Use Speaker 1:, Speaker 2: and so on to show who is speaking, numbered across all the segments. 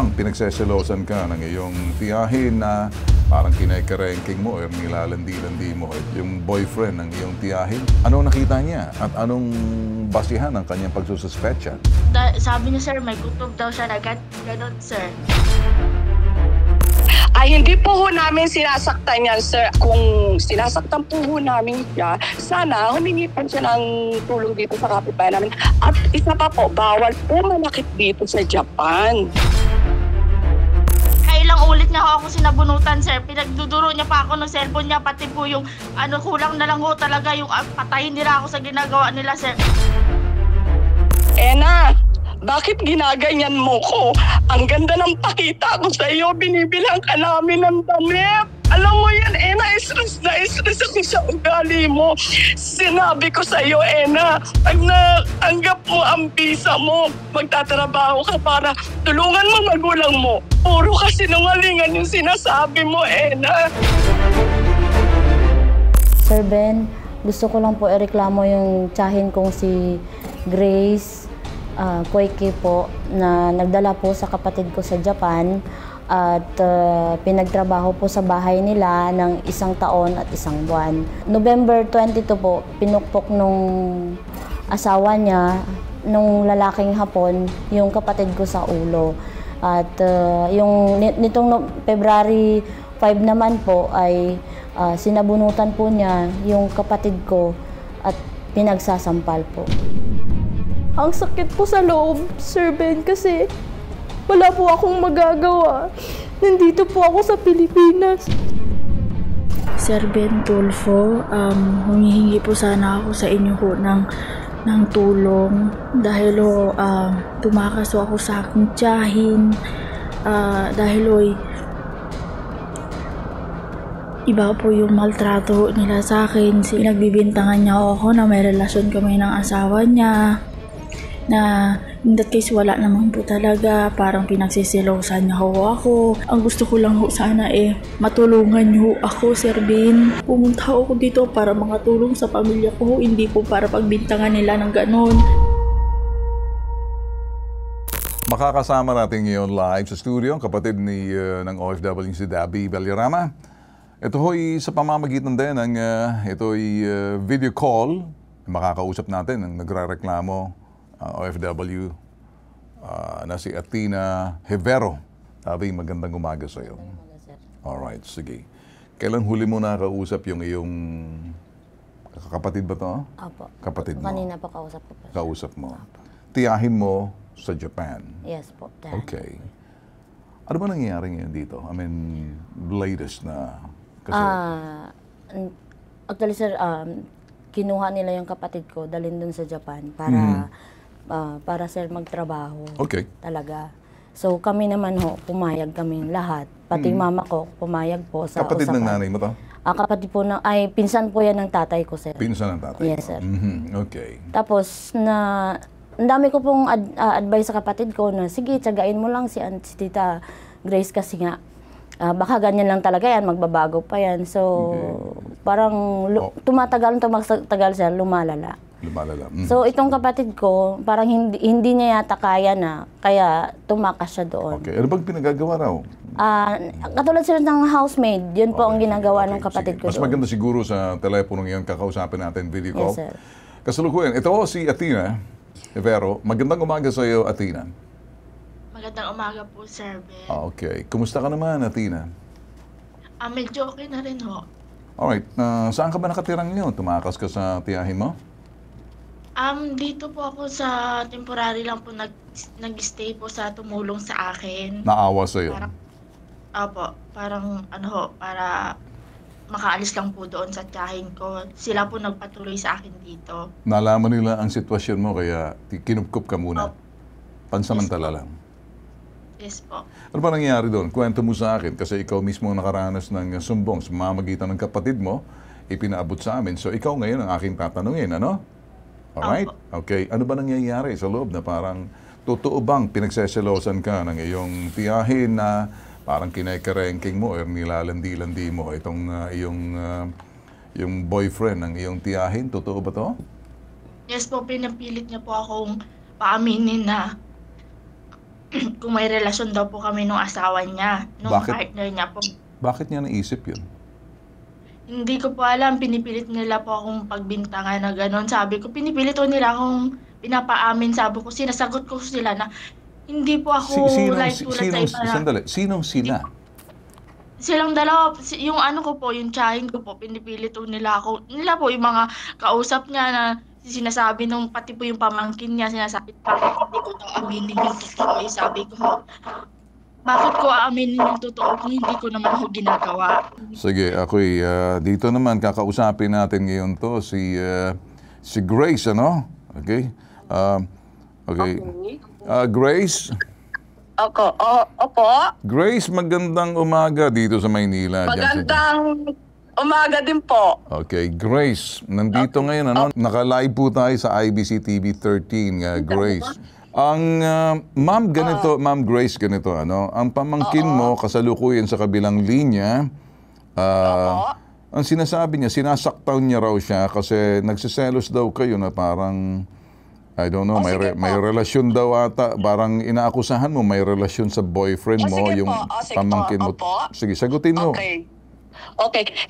Speaker 1: bang pinagseselosan ka ng iyong tiyahin na parang kinay-ranking mo o nilalandi-landi mo yung boyfriend ng iyong tiyahin? Ano nakita niya at anong basihan ng kanyang pagsususpecha?
Speaker 2: Sabi niya, sir, may kutob daw siya na ganon, sir.
Speaker 3: Ay, hindi po namin sinasaktan yan, sir. Kung sinasaktan po namin siya, sana humingi po siya ng tulong dito sa kapitbahay namin. At isa pa po, bawal po manakit dito sa Japan.
Speaker 2: Kailang ulit niya ako sinabunutan, sir. Pinagduduro niya pa ako ng cellphone niya, pati po yung kulang na lang ho talaga yung patayin nila ako sa ginagawa nila, sir.
Speaker 3: Ena, bakit ginaganyan mo ko? Ang ganda ng pakita ko sa iyo, binibilang ka namin ng damit. Alam mo yan, Ena, stress ako sa ugali mo. Sinabi ko sa iyo, Ena, pag natanggap mo ang visa mo, magtatrabaho ka para tulungan mo magulang mo. Puro kasi sinungalingan yung sinasabi mo, Ena.
Speaker 4: Sir Ben, gusto ko lang po ireklamo yung tiyahin kong si Grace Koike po, na nagdala po sa kapatid ko sa Japan at pinagtrabaho po sa bahay nila ng 1 taon at 1 buwan. November 22 po, pinukpok nung asawa niya, nung lalaking Hapon, yung kapatid ko sa ulo. At yung nitong February 5 naman po ay sinabunutan po niya yung kapatid ko at pinagsasampal po.
Speaker 5: Ang sakit po sa loob, Sir Ben, kasi wala po akong magagawa. Nandito po ako sa Pilipinas.
Speaker 6: Sir Ben Tulfo, humihingi po sana ako sa inyo ho ng tulong dahil tumakas ako sa aking tiyahin dahil iba po yung maltrato nila sa akin. Pinagbibintangan niya ako na may relasyon kami ng asawa niya, na in that case wala naman po talaga, parang pinagsisilosan niya ho ako. Ang gusto ko lang ho sana matulungan niyo ako, Sir Ben. Pumunta ako dito para makatulong sa pamilya ko, hindi po para pagbintangan nila ng ganon.
Speaker 1: Makakasama natin ngayon live sa studio ang kapatid ng OFW si Dabi Valderrama. Ito ho'y sa pamamagitan din ng video call. Makakausap natin ang nagrareklamo OFW na si Athena Hevero. Sabi, magandang umaga sa iyo. Alright, sige. Kailan huli mo nakausap yung iyong kapatid ba to?
Speaker 4: Opo.
Speaker 1: Kapatid mo?
Speaker 4: Kanina po kausap ko po.
Speaker 1: Kausap mo. Tiyahin mo sa Japan?
Speaker 4: Yes po.
Speaker 1: Okay. Ano ba nangyayari ngayon dito? I mean, latest na kasi...
Speaker 4: Actually, sir, kinuha nila yung kapatid ko, dalhin dun sa Japan para sir magtrabaho.
Speaker 1: Okay.
Speaker 4: Talaga. So kami naman ho, pumayag kami lahat. Pati mama ko, pumayag po sa
Speaker 1: kapatid
Speaker 4: usapan.
Speaker 1: ng nanay mo to?
Speaker 4: Kapatid po pinsan po yan ng tatay ko, sir.
Speaker 1: Pinsan ng tatay?
Speaker 4: Yes, sir.
Speaker 1: Okay.
Speaker 4: Tapos ang dami ko pong advice sa kapatid ko na, sige, tsagain mo lang si Tita Grace kasi nga, baka ganyan lang talaga yan, magbabago pa yan. So, parang tumatagal siya, lumalala. So, itong kapatid ko, parang hindi niya yata kaya na, kaya tumakas siya doon.
Speaker 1: Okay. Ano bang pinagagawa raw?
Speaker 4: Katulad sila ng housemaid, yun po ang ginagawa ng kapatid ko.
Speaker 1: Mas maganda siguro sa telepono ngayon kakausapin natin video call.
Speaker 4: Yes, sir.
Speaker 1: Kasalukuyan, ito si Athena Hevero. Magandang umaga sa iyo, Athena.
Speaker 2: Magandang umaga po, Sir Ben.
Speaker 1: Okay. Kumusta ka naman, Athena?
Speaker 2: Medyo okay na rin ho.
Speaker 1: Alright. Saan ka ba nakatirang ngayon? Tumakas ka sa tiyahin mo?
Speaker 2: Dito po ako sa temporary lang po nag-stay po sa tumulong sa akin.
Speaker 1: Naawa sa iyo?
Speaker 2: Parang para makaalis lang po doon sa tiyahin ko. Sila po nagpatuloy sa akin dito.
Speaker 1: Nalaman nila ang sitwasyon mo kaya kinupkup ka muna? Pansamantala lang?
Speaker 2: Yes po.
Speaker 1: Ano ba nangyari doon? Kwento mo sa akin kasi ikaw mismo nakaranas ng sumbong sa mamagitan ng kapatid mo, ipinaabot sa amin. So ikaw ngayon ang aking tatanungin, ano? Alright? Okay. Ano ba nangyayari sa loob na parang totoo bang pinagseselosan ka ng iyong tiyahin na parang kinay-ranking mo o nilalandi-landi mo itong yung boyfriend ng iyong tiyahin? Totoo ba to?
Speaker 2: Yes po, pinapilit niya po akong paaminin na kung may relasyon daw po kami nung asawa niya, nung
Speaker 1: Bakit?
Speaker 2: partner niya po.
Speaker 1: Bakit niya naisip yun?
Speaker 2: Hindi ko po alam, pinipilit nila po akong pagbintangan na gano'n. Sabi ko, pinipilit po nila akong pinapaamin. Sabi ko, sinasagot ko sila na hindi po ako like tulad sa iba na.
Speaker 1: Sandali, sinong sina?
Speaker 2: Silang dalawa, yung ano ko po, yung tsahin ko po, pinipilit po nila ako. Nila po yung mga kausap niya na sinasabi nung pati po yung pamangkin niya, sinasabi bakit hindi ko daw aminin yung totoo. Sabi ko, bakit ko aaminin yung totoo kung hindi ko naman ho ginagawa?
Speaker 1: Sige, ako'y dito naman kakausapin natin ngayon to si Grace, ano? Okay? Okay. Grace?
Speaker 3: Opo.
Speaker 1: Grace, magandang umaga dito sa Maynila.
Speaker 3: Magandang umaga din po.
Speaker 1: Okay, Grace, nandito ngayon, ano? Naka-live po tayo sa IBC TV 13, Grace. Ang ma'am ganito, Ma'am Grace ganito, ano? Ang pamangkin mo kasalukuyan sa kabilang linya, ang sinasabi niya, sinasaktan niya raw siya kasi nagsiselos daw kayo na parang I don't know, may relasyon daw ata, parang inaakusahan mo may relasyon sa boyfriend mo,
Speaker 3: sige
Speaker 1: yung
Speaker 3: po. Sige
Speaker 1: pamangkin
Speaker 3: po.
Speaker 1: mo.
Speaker 3: Opo.
Speaker 1: Sige, sagutin mo.
Speaker 3: Okay.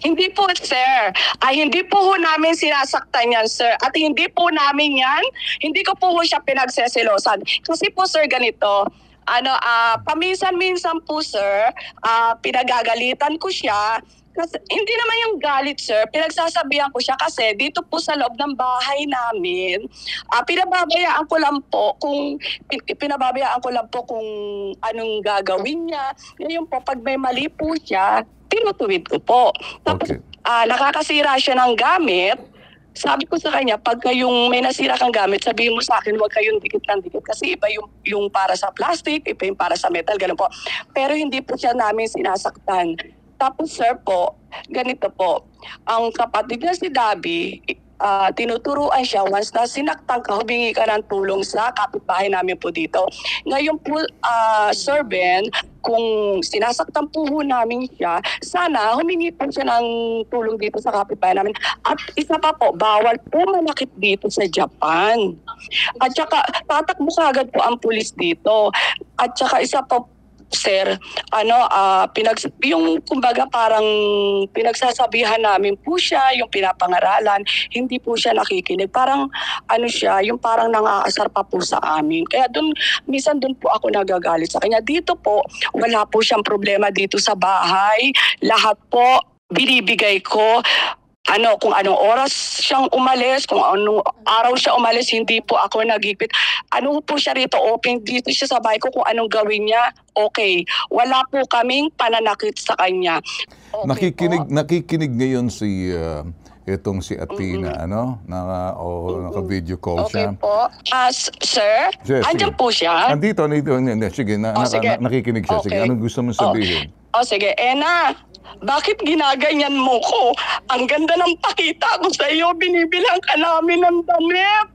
Speaker 3: Hindi po, sir. Hindi po namin sinasaktan yan, sir. At hindi po namin yan, hindi ko po siya pinagseselosan. Kasi po, sir, ganito, paminsan-minsan po, sir, pinagagalitan ko siya. Kasi, hindi naman yung galit, sir. Pinagsasabihan ko siya kasi dito po sa loob ng bahay namin, pinababayaan ko lang po kung anong gagawin niya. Ngayon po, pag may mali po siya, tinutuwid ko po. Tapos, nakakasira siya ng gamit. Sabi ko sa kanya, pagka yung may nasira kang gamit, sabihin mo sa akin, huwag kayong dikit ng dikit. Kasi iba yung para sa plastic, iba yung para sa metal, ganun po. Pero hindi po siya namin sinasaktan. Tapos sir po, ganito po, ang kapatid niya si Dabi, tinuturuan siya once na sinaktan ka, humingi ka ng tulong sa kapitbahay namin po dito. Ngayon po, Sir Ben, kung sinasaktan po namin siya, sana humingi po siya ng tulong dito sa kapitbahay namin. At isa pa po, bawal po manakit dito sa Japan. At saka, tatakbo kaagad po ang pulis dito. At saka isa pa sir, yung kumbaga parang pinagsasabihan namin po siya, yung pinapangaralan, hindi po siya nakikinig. Parang yung parang nangaasar pa po sa amin. Kaya minsan doon po ako nagagalit sa kanya. Dito po, wala po siyang problema dito sa bahay. Lahat po, binibigay ko. Kung anong oras siyang umalis, kung anong araw siya umalis, hindi po ako nagigpit. Po siya rito, open dito siya sa bahay ko, kung anong gawin niya, okay. Wala po kaming pananakit sa kanya. Okay
Speaker 1: nakikinig ngayon si Athena, naka-video call siya.
Speaker 3: Okay po. Sir,
Speaker 1: yes,
Speaker 3: andyan po siya.
Speaker 1: Andito. Sige, nakikinig siya. Sige,
Speaker 3: Okay.
Speaker 1: anong gusto mong sabihin?
Speaker 3: Sige, Ena, bakit ginaganyan mo ko? Ang ganda ng pakita ko sa iyo, binibilang ka namin ng damit.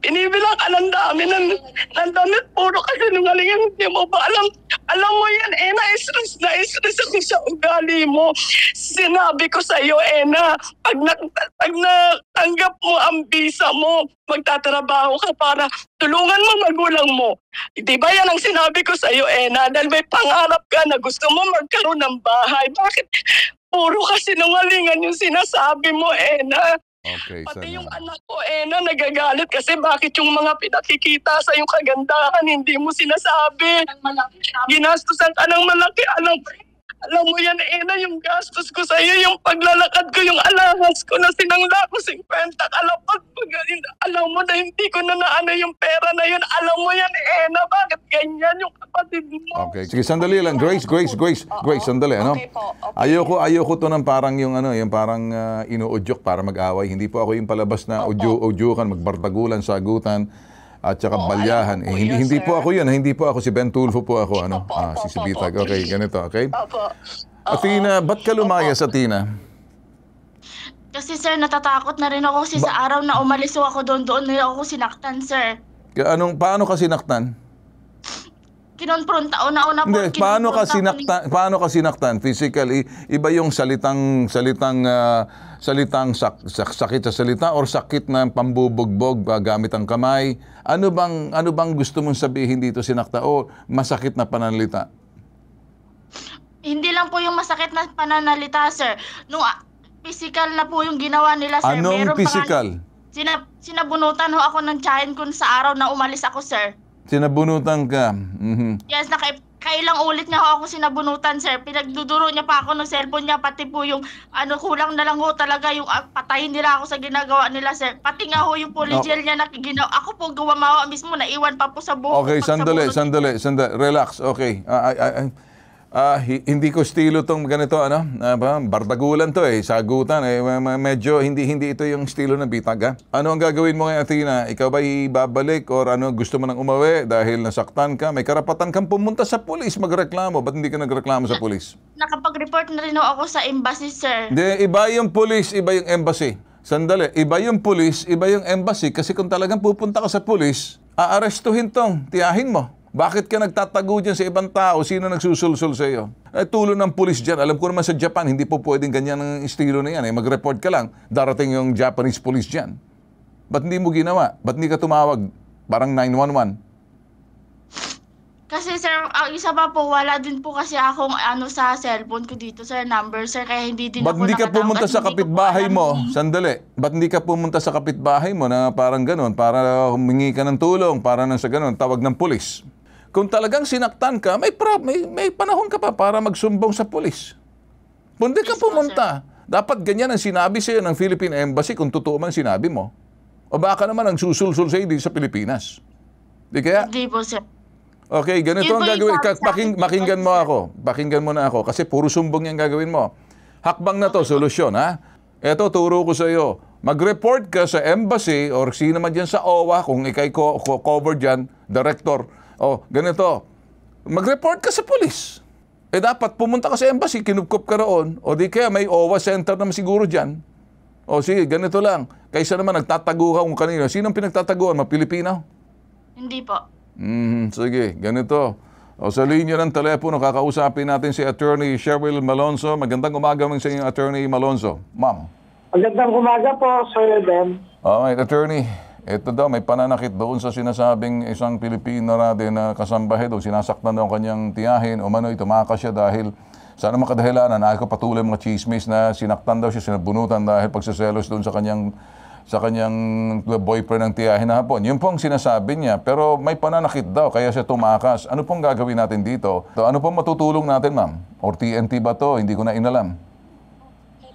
Speaker 3: Binibilang ka ng damit, puro kasi nungalingan, hindi mo ba alam? Alam mo yan, Ena, stress ako sa ugali mo. Sinabi ko sa iyo, Ena, pag natanggap mo ang visa mo, magtatrabaho ka para tulungan mo magulang mo. Di ba yan ang sinabi ko sa iyo, Ena? Dahil may pangarap ka na gusto mo magkaroon ng bahay. Bakit puro kasi nungalingan yung sinasabi mo, Ena?
Speaker 1: Okay,
Speaker 3: Pati yung anak ko, Ena, nagagalit kasi bakit yung mga pinakikita sa yung kagandahan hindi mo sinasabi. Ginastusan ka ng malaki. Alam mo yan, Ena, yung gastos ko sa iyo, yung paglalakad ko, yung alahas ko na sinangla ko 50 kalapag. Alam mo na hindi ko na yung pera na yun. Alam mo yan, Ena, bakit ganyan yung kapatid mo?
Speaker 1: Okay. Sige, sandali lang. Grace, sandali, ano?
Speaker 3: Okay po, okay.
Speaker 1: Ayoko to ng parang yung parang inuudyok para mag-away. Hindi po ako yung palabas na udyukan, magbartagulan, sagutan, at saka balyahan.
Speaker 3: ayaw ko po
Speaker 1: Hindi
Speaker 3: yun,
Speaker 1: po
Speaker 3: sir.
Speaker 1: ako yun. Hindi po ako si Ben Tulfo po ako, si Sibitag. Okay, ganito, okay?
Speaker 3: Opo.
Speaker 1: Athena, ba't ka lumayas, Athena?
Speaker 2: Kasi sir, natatakot na rin ako kasi sa araw na umalis ako doon nila ako sinaktan, sir.
Speaker 1: Paano ka sinaktan?
Speaker 2: kinonfronta, una-una po.
Speaker 1: Hindi, paano ka sinaktan physically? Iba yung salitang sakit sa salita or sakit na pambubugbog gamit ang kamay. Ano bang gusto mong sabihin dito sinakta o masakit na pananalita?
Speaker 2: Hindi lang po yung masakit na pananalita, sir. Nung physical na po yung ginawa nila, sir.
Speaker 1: Anong
Speaker 2: Meron pa
Speaker 1: physical?
Speaker 2: Sinabunutan ho ako ng tiyahin ko sa araw na umalis ako, sir.
Speaker 1: Sinabunutan ka? Mhm.
Speaker 2: Yes, kailang ulit niya ako sinabunutan, sir. Pinagduduro niya pa ako ng cellphone niya, pati po yung kulang na lang ho talaga yung patayin nila ako sa ginagawa nila, sir. Pati nga ho yung polygel niya na ginawa. Ako po gumawa mismo, naiwan pa po sa buhok.
Speaker 1: Okay, sandali. Relax. Okay. Hindi ko estilo tong ganito, bardagulan to sagutan. Medyo hindi ito yung estilo ng bitag, ha? Ano ang gagawin mo ngayon, Athena? Ikaw ba ibabalik or gusto mo nang umuwi dahil nasaktan ka? May karapatan kang pumunta sa pulis, magreklamo. Ba't hindi ka nagreklamo sa pulis?
Speaker 2: Nakapag-report na rin ho ako sa embassy, sir.
Speaker 1: Hindi, iba yung pulis, iba yung embassy. Sandali, iba yung pulis, iba yung embassy. Kasi kung talagang pupunta ka sa pulis, aarestuhin tong, tiyahin mo. Bakit ka nagtatago dyan sa ibang tao? Sino nagsusulsul sa iyo? Tulo ng pulis dyan. Alam ko naman sa Japan, hindi po pwedeng ganyan ang estilo na yan. Mag-report ka lang, darating yung Japanese police dyan. Ba't hindi mo ginawa? Ba't hindi ka tumawag? Parang 911.
Speaker 2: Kasi, sir, ang isa pa po, wala din po kasi akong sa cellphone ko dito, sir, number, sir, kaya hindi din
Speaker 1: Ba't
Speaker 2: ako
Speaker 1: hindi ka pumunta sa kapitbahay mo?
Speaker 2: alam.
Speaker 1: Sandali. Ba't hindi ka pumunta sa kapitbahay mo na parang ganun, para humingi ka ng tulong, para nang sa ganun, tawag ng pulis? Kung talagang sinaktan ka, may panahon ka pa para magsumbong sa pulis. Hindi ka pumunta. Dapat ganyan ang sinabi sa'yo ng Philippine Embassy kung totoo man sinabi mo. O baka naman ang susulsul sa'yo dito sa Pilipinas. Di kaya?
Speaker 2: Hindi po, sir.
Speaker 1: Okay, ganito
Speaker 2: Yun
Speaker 1: ang
Speaker 2: po yung
Speaker 1: gagawin.
Speaker 2: sabi sa akin,
Speaker 1: Pakinggan mo
Speaker 2: sir.
Speaker 1: ako. Pakinggan mo na ako. Kasi puro sumbong yung gagawin mo. Hakbang na to, solusyon, ha? Eto, turo ko sa iyo. Mag-report ka sa embassy or sino man dyan sa OWA, kung ikay cover dyan, director. O, ganito. Mag-report ka sa pulis. Dapat pumunta ka sa embassy, kinupkop ka roon. O di kaya may OWA center naman siguro dyan. O sige, ganito lang. Kaysa naman nagtatago ka kung kanino. Sinong pinagtataguan? Mga Pilipino?
Speaker 2: Hindi po.
Speaker 1: Sige, ganito. O sa linya ng telepono, kakausapin natin si Attorney Cheryl Malonzo. Magandang umaga sa inyo, Attorney Malonzo. Ma'am.
Speaker 7: Magandang umaga po, Sir Ben.
Speaker 1: Alright, Attorney. Ito daw, may pananakit doon sa sinasabing isang Pilipino natin na kasambahe doon. Sinasaktan daw ang kanyang tiyahin. Umano'y tumakas siya dahil sana makadahilanan. Ayaw ko patuloy mga chismis na sinaktan daw siya, sinabunutan dahil pagsaselos doon sa kanyang boyfriend ng tiyahin na hapon. Yun pong sinasabi niya. Pero may pananakit daw, kaya siya tumakas. Ano pong gagawin natin dito? Ano pong matutulong natin, ma'am? Or TNT ba to? Hindi ko na inalam.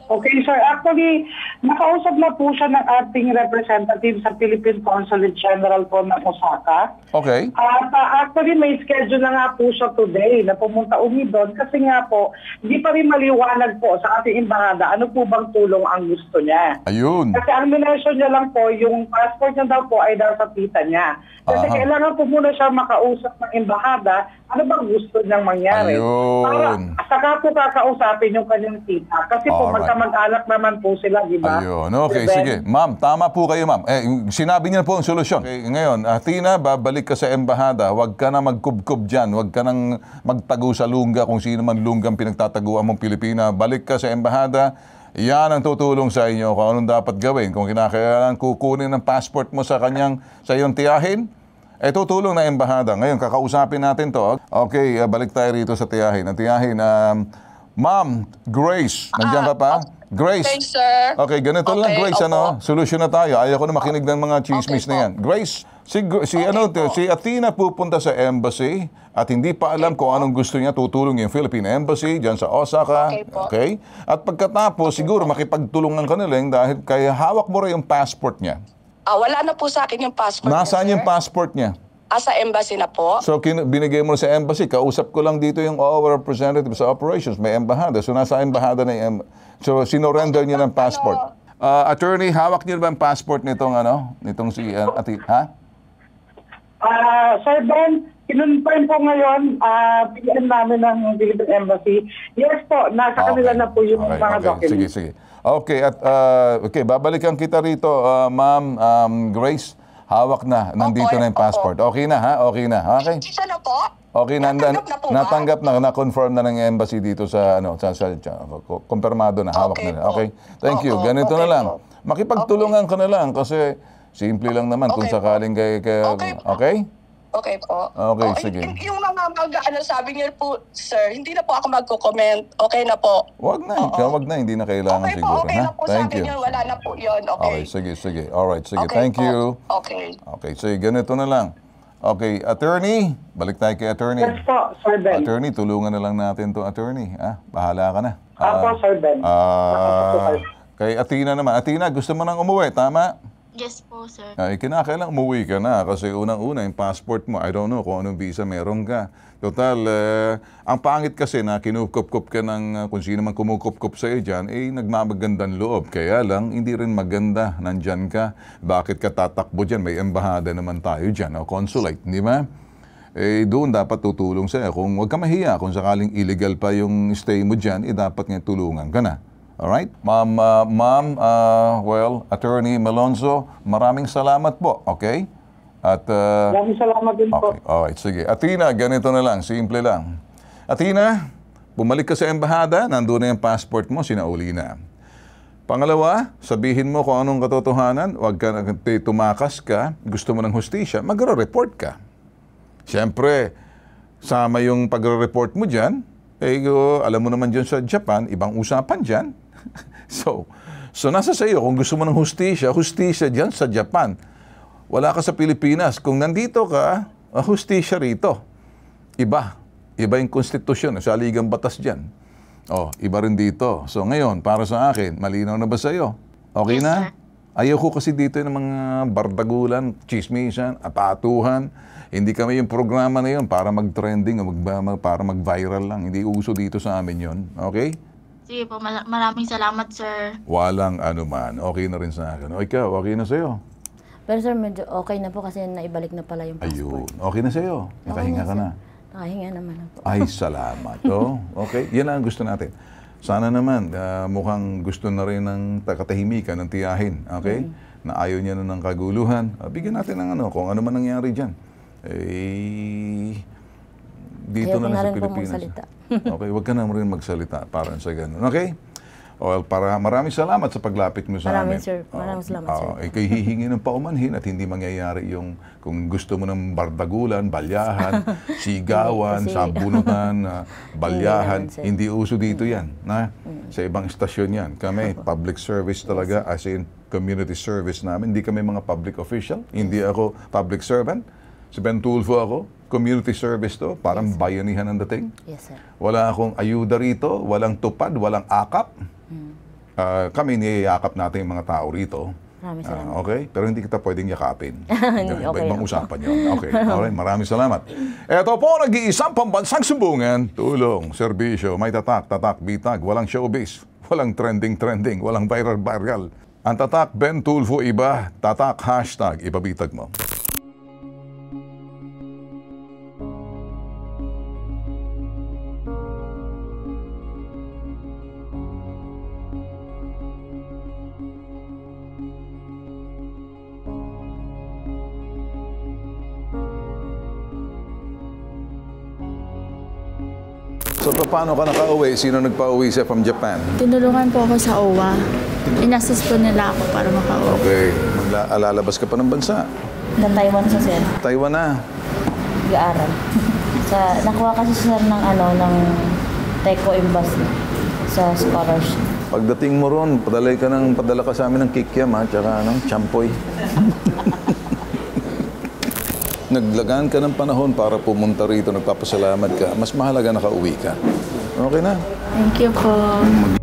Speaker 7: Okay, sir. Actually, nakausap na po siya ng ating representative sa Philippine Consulate General po ng Osaka.
Speaker 1: Okay.
Speaker 7: At actually, may schedule na nga po siya today na pumunta doon kasi nga po, hindi pa rin maliwanag po sa ating embahada ano po bang tulong ang gusto niya.
Speaker 1: Ayun.
Speaker 7: Kasi ang minensyon niya lang po, yung passport niya daw po ay daw sa tita niya. Kasi kailangan po muna siya makausap ng embahada ano bang gusto niyang mangyari.
Speaker 1: Ayun.
Speaker 7: Para saka po kakausapin yung kanyang tita. Kasi po
Speaker 1: Alright.
Speaker 7: magkamag-anak naman po sila, di ba?
Speaker 1: Ayun. Okay,
Speaker 7: Sir Ben?
Speaker 1: sige. Ma'am, tama po kayo, ma'am. Sinabi niyo na po ang solusyon. Okay, ngayon, Tina, babalik ka sa embahada. Huwag ka na magkubkub dyan. Huwag ka nang magtago sa lungga kung sino man lunggang pinagtataguan mong Pilipina. Balik ka sa embahada. Yan ang tutulong sa inyo kung anong dapat gawin. Kung kinakailangan kukunin ng passport mo sa iyong tiyahin, tutulong na embahada. Ngayon, kakausapin natin to. Okay, balik tayo rito sa tiyahin. Ang tiyahin, Ma'am, Grace, nandiyan ka pa? Grace.
Speaker 3: Okay, sir.
Speaker 1: Okay, ganito lang,
Speaker 3: Okay,
Speaker 1: Grace,
Speaker 3: opo.
Speaker 1: solusyon na tayo. Ayaw ko na makinig ng mga chismis
Speaker 3: Okay
Speaker 1: na yan. Grace, si Athena pupunta sa embassy at hindi pa alam kung anong gusto niya, tutulong yung Philippine Embassy dyan sa Osaka.
Speaker 3: Okay po.
Speaker 1: Okay? At pagkatapos, siguro makipagtulungan ka nila dahil kaya hawak mo rin yung passport niya.
Speaker 3: Wala na po sa akin yung passport
Speaker 1: Nasaan
Speaker 3: niya,
Speaker 1: yung
Speaker 3: sir.
Speaker 1: passport niya?
Speaker 3: Sa embassy na po.
Speaker 1: So, binigay mo sa embassy. Kausap ko lang dito yung OWA representative sa operations. May embahada. So, nasa embahada na yung So, sinorender niya ng passport. Attorney, hawak niyo ba ang passport nitong si Ati? Ha?
Speaker 7: Sir Ben, kinonfirm po ngayon, bigyan namin ng Philippine Embassy. Yes po, nasa kanila na po yung mga documents.
Speaker 1: Sige. Okay, okay, babalikan kita rito, Ma'am Grace. Hawak na, nandito na yung passport. Okay na, ha? Okay na, okay?
Speaker 3: Isa na po?
Speaker 1: Okay,
Speaker 3: Natanggap na po ba?
Speaker 1: natanggap na, na-confirm na ng embassy dito sa, kumpirmado na, hawak
Speaker 3: Okay
Speaker 1: na.
Speaker 3: po.
Speaker 1: Okay, thank you.
Speaker 3: Oo,
Speaker 1: Ganito na
Speaker 3: okay
Speaker 1: lang.
Speaker 3: po.
Speaker 1: Makipagtulungan ka na lang kasi simple lang naman kung
Speaker 3: Okay po.
Speaker 1: sakaling
Speaker 3: Okay po.
Speaker 1: okay?
Speaker 3: Okay po.
Speaker 1: Okay,
Speaker 3: Oh,
Speaker 1: sige.
Speaker 3: Yung mga sabi niyo po, sir, hindi na po ako magko-comment. Okay na po.
Speaker 1: Wag na, wag na, hindi na kailangan
Speaker 3: Okay po,
Speaker 1: siguro.
Speaker 3: okay
Speaker 1: ha?
Speaker 3: na po sa
Speaker 1: Thank
Speaker 3: akin
Speaker 1: you.
Speaker 3: yun. Wala na po yun.
Speaker 1: Okay,
Speaker 3: Okay.
Speaker 1: sige. Alright, sige.
Speaker 3: Okay
Speaker 1: Thank
Speaker 3: po.
Speaker 1: you.
Speaker 3: Okay.
Speaker 1: Okay, so ganito na lang. Okay, attorney. Balik tayo kay attorney.
Speaker 7: Yes po, Sir Ben.
Speaker 1: Attorney, tulungan na lang natin to attorney. Bahala ka na.
Speaker 7: Apo, Sir Ben.
Speaker 1: Kay Athena naman. Athena, gusto mo nang umuwi, tama?
Speaker 2: Yes po, sir.
Speaker 1: Kinakailang umuwi ka na kasi unang-una yung passport mo, I don't know kung anong visa meron ka. Total, ang pangit kasi na kinukup-kup ka ng kung sino man kumukup-kup sa'yo dyan, nagmamagandang loob. Kaya lang, hindi rin maganda, nandyan ka. Bakit ka tatakbo dyan? May embahada naman tayo dyan, o consulate, di ba? Doon dapat tutulong sa'yo. Kung huwag ka mahiya, kung sakaling illegal pa yung stay mo dyan, dapat nga tulungan ka na. Alright? Ma'am, Attorney Malonzo, maraming salamat po, okay? At,
Speaker 7: Maraming salamat din po.
Speaker 1: okay, alright, sige. Athena, ganito na lang, simple lang. Athena, bumalik ka sa embahada, nandun na yung passport mo, sinauli na. Pangalawa, sabihin mo kung anong katotohanan, huwag ka tumakas ka, gusto mo ng hustisya, magre-report ka. Siyempre, sama yung pagre-report mo dyan, alam mo naman dyan sa Japan, ibang usapan dyan. So nasa sa iyo, kung gusto mo ng hustisya dyan sa Japan. Wala ka sa Pilipinas. Kung nandito ka, hustisya rito. Iba yung konstitusyon, sa ligang batas dyan. Iba rin dito. So ngayon, para sa akin, malinaw na ba sa iyo? Okay
Speaker 2: Yes,
Speaker 1: na?
Speaker 2: sir.
Speaker 1: Ayoko kasi dito ng mga bardagulan, chismisan, apatuhan. Hindi kami yung programa na yun para mag-trending o para mag-viral lang. Hindi uso dito sa amin yun. Okay?
Speaker 2: Sige po, maraming salamat, sir.
Speaker 1: Walang anuman. Okay na rin sa akin. O ikaw, okay na sa'yo?
Speaker 4: Pero sir, medyo okay na po kasi naibalik na pala yung passport.
Speaker 1: Ayun. Okay na sa'yo? Nakahinga ka na?
Speaker 4: Nakahinga naman na po.
Speaker 1: Ay, salamat. Okay. Yan ang gusto natin. Sana naman, mukhang gusto na rin ng katahimikan, ng tiyahin. Okay? Na ayaw niya na ng kaguluhan. Bigyan natin ng kung ano man nangyari dyan. Dito
Speaker 4: Ayaw
Speaker 1: na lang
Speaker 4: ko na
Speaker 1: sa
Speaker 4: rin po
Speaker 1: Pilipinas.
Speaker 4: magsalita.
Speaker 1: Okay, wag ka na rin magsalita para sa ganun. Okay? Maraming salamat sa paglapit mo sa amin.
Speaker 4: Maraming salamat, sir.
Speaker 1: Ikay hihingi ng paumanhin at hindi mangyayari yung kung gusto mo ng bardagulan, balyahan, sigawan,
Speaker 4: Kasi-
Speaker 1: sabunutan, balyahan.
Speaker 4: Hindi naman, sir.
Speaker 1: Hindi uso dito yan. Sa ibang istasyon yan. Kami, public service talaga, as in community service namin. Hindi kami mga public official. Hindi ako public servant. Si Ben Tulfo ako. Community service to. Parang bayanihan ang dating.
Speaker 4: Yes, sir.
Speaker 1: Wala akong ayuda rito, walang tupad, walang akap. Kami niyayakap natin yung mga tao rito.
Speaker 4: Maraming salamat.
Speaker 1: Okay? Pero hindi kita pwedeng yakapin.
Speaker 4: Okay.
Speaker 1: Ibang usapan yun. Okay. Alright, maraming salamat. Ito po, nag-iisang pambansang sumbungan. Tulong, serbisyo, may tatak, bitag, walang showbiz, walang trending, walang viral. Ang tatak, Ben Tulfo iba, tatak, hashtag, ipabitag mo. So, paano ka nakauwi? Sino nagpa-uwi siya from Japan?
Speaker 6: Tinulungan po ako sa OWA. Inasas po nila ako para makauwi.
Speaker 1: Okay. Lalabas ka pa ng bansa.
Speaker 4: Sa Taiwan sa sir.
Speaker 1: Taiwan na.
Speaker 4: Nag-aaral. Nakuha kasi sir ng Teco Embassy sa scholarship.
Speaker 1: Pagdating mo ron, padala ka sa amin ng kikiam, tsaka champoy. Naglagaan ka ng panahon para pumunta rito, nagpapasalamat ka. Mas mahalaga nakauwi ka. Okay na?
Speaker 6: Thank you po.